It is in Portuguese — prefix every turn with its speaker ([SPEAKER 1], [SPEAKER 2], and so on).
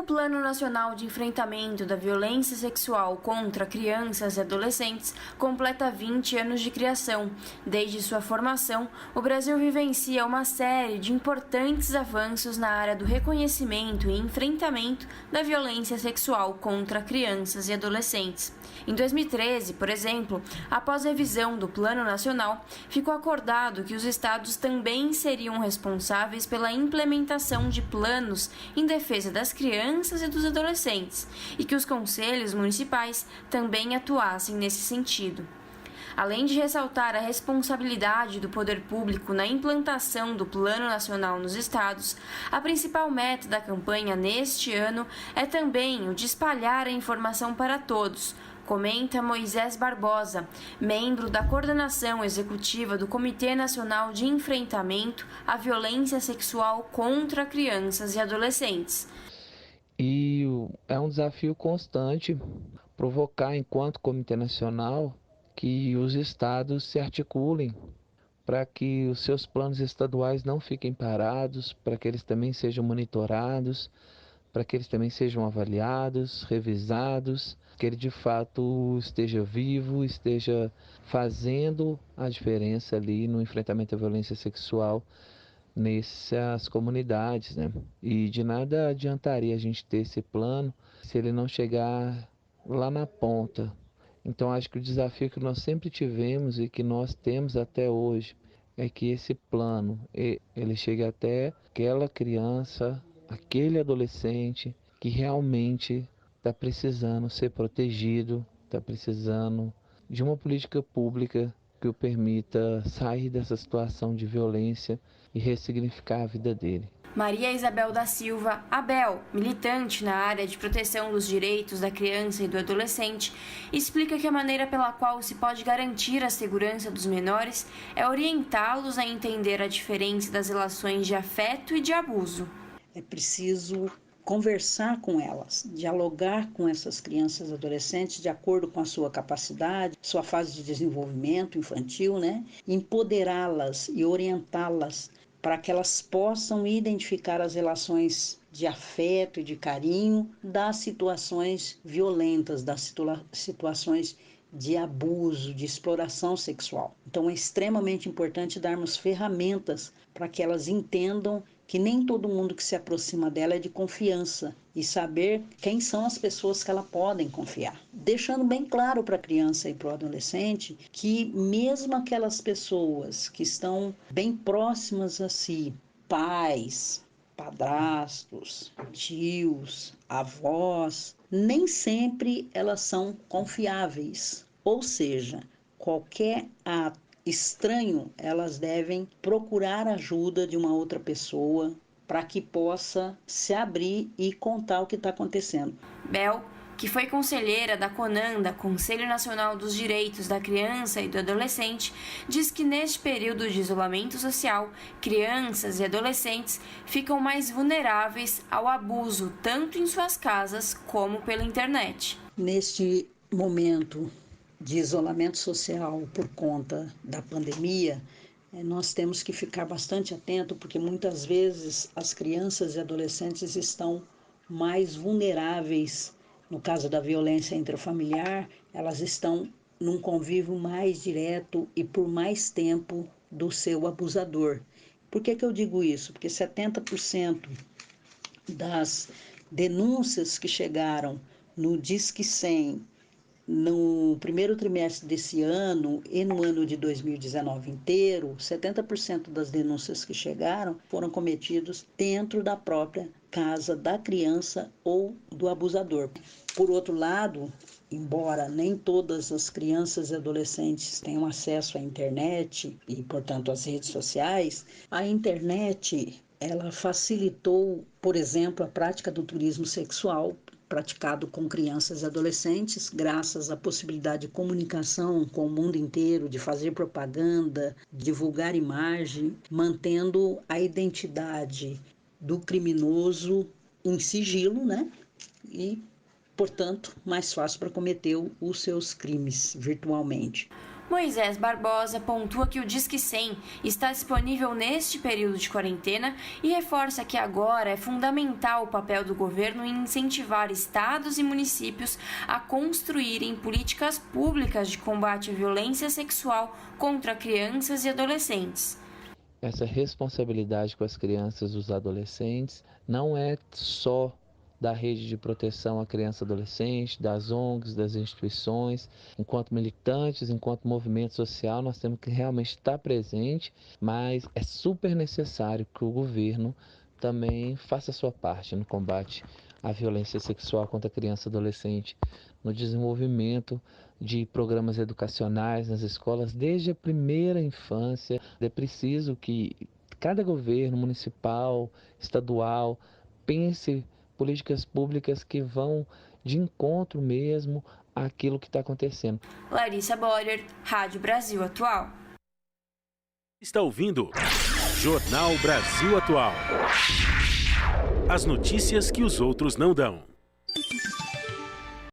[SPEAKER 1] Plano Nacional de Enfrentamento da Violência Sexual contra Crianças e Adolescentes completa 20 anos de criação. Desde sua formação, o Brasil vivencia uma série de importantes avanços na área do reconhecimento e enfrentamento da violência sexual contra crianças e adolescentes. Em 2013, por exemplo, após a revisão do Plano Nacional, ficou acordado que os estados também seriam responsáveis pela implementação de planos em defesa das crianças e dos adolescentes, e que os conselhos municipais também atuassem nesse sentido. Além de ressaltar a responsabilidade do poder público na implantação do Plano Nacional nos estados, a principal meta da campanha neste ano é também o de espalhar a informação para todos, comenta Moisés Barbosa, membro da coordenação executiva do Comitê Nacional de Enfrentamento à Violência Sexual contra Crianças e Adolescentes.
[SPEAKER 2] E é um desafio constante provocar, enquanto Comitê Nacional, que os estados se articulem para que os seus planos estaduais não fiquem parados, para que eles também sejam monitorados, para que eles também sejam avaliados, revisados, que ele de fato esteja vivo, esteja fazendo a diferença ali no enfrentamento à violência sexual nessas comunidades, né? E de nada adiantaria a gente ter esse plano se ele não chegar lá na ponta. Então acho que o desafio que nós sempre tivemos e que nós temos até hoje é que esse plano ele chegue até aquela criança, aquele adolescente que realmente está precisando ser protegido, está precisando de uma política pública que o permita sair dessa situação de violência e ressignificar a vida dele.
[SPEAKER 1] Maria Isabel da Silva Abel, militante na área de proteção dos direitos da criança e do adolescente, explica que a maneira pela qual se pode garantir a segurança dos menores é orientá-los a entender a diferença das relações de afeto e de abuso.
[SPEAKER 3] É preciso conversar com elas, dialogar com essas crianças e adolescentes de acordo com a sua capacidade, sua fase de desenvolvimento infantil, né? Empoderá-las e orientá-las para que elas possam identificar as relações de afeto e de carinho das situações violentas, das situações de abuso, de exploração sexual. Então é extremamente importante darmos ferramentas para que elas entendam que nem todo mundo que se aproxima dela é de confiança e saber quem são as pessoas que ela podem confiar. Deixando bem claro para a criança e para o adolescente que mesmo aquelas pessoas que estão bem próximas a si, pais, padrastos, tios, avós, nem sempre elas são confiáveis. Ou seja, qualquer ato estranho, elas devem procurar ajuda de uma outra pessoa para que possa se abrir e contar o que está acontecendo.
[SPEAKER 1] Bel, que foi conselheira da CONANDA, Conselho Nacional dos Direitos da Criança e do Adolescente, diz que neste período de isolamento social, crianças e adolescentes ficam mais vulneráveis ao abuso, tanto em suas casas como pela internet.
[SPEAKER 3] Neste momento de isolamento social por conta da pandemia, nós temos que ficar bastante atento, porque muitas vezes as crianças e adolescentes estão mais vulneráveis. No caso da violência intrafamiliar, elas estão num convívio mais direto e por mais tempo do seu abusador. Por que eu digo isso? Porque 70% das denúncias que chegaram no Disque 100 no primeiro trimestre desse ano e no ano de 2019 inteiro, 70% das denúncias que chegaram foram cometidas dentro da própria casa da criança ou do abusador. Por outro lado, embora nem todas as crianças e adolescentes tenham acesso à internet e, portanto, às redes sociais, a internet ela facilitou, por exemplo, a prática do turismo sexual praticado com crianças e adolescentes, graças à possibilidade de comunicação com o mundo inteiro, de fazer propaganda, divulgar imagem, mantendo a identidade do criminoso em sigilo, né? E, portanto, mais fácil para cometer os seus crimes virtualmente.
[SPEAKER 1] Moisés Barbosa pontua que o Disque 100 está disponível neste período de quarentena e reforça que agora é fundamental o papel do governo em incentivar estados e municípios a construírem políticas públicas de combate à violência sexual contra crianças e adolescentes.
[SPEAKER 2] Essa responsabilidade com as crianças e os adolescentes não é só da rede de proteção à criança e adolescente, das ONGs, das instituições. Enquanto militantes, enquanto movimento social, nós temos que realmente estar presente, mas é super necessário que o governo também faça a sua parte no combate à violência sexual contra a criança e adolescente, no desenvolvimento de programas educacionais nas escolas desde a primeira infância. É preciso que cada governo municipal, estadual, pense políticas públicas que vão de encontro mesmo àquilo que está acontecendo.
[SPEAKER 1] Larissa Borer, Rádio Brasil Atual.
[SPEAKER 4] Está ouvindo Jornal Brasil Atual. As notícias que os outros não dão.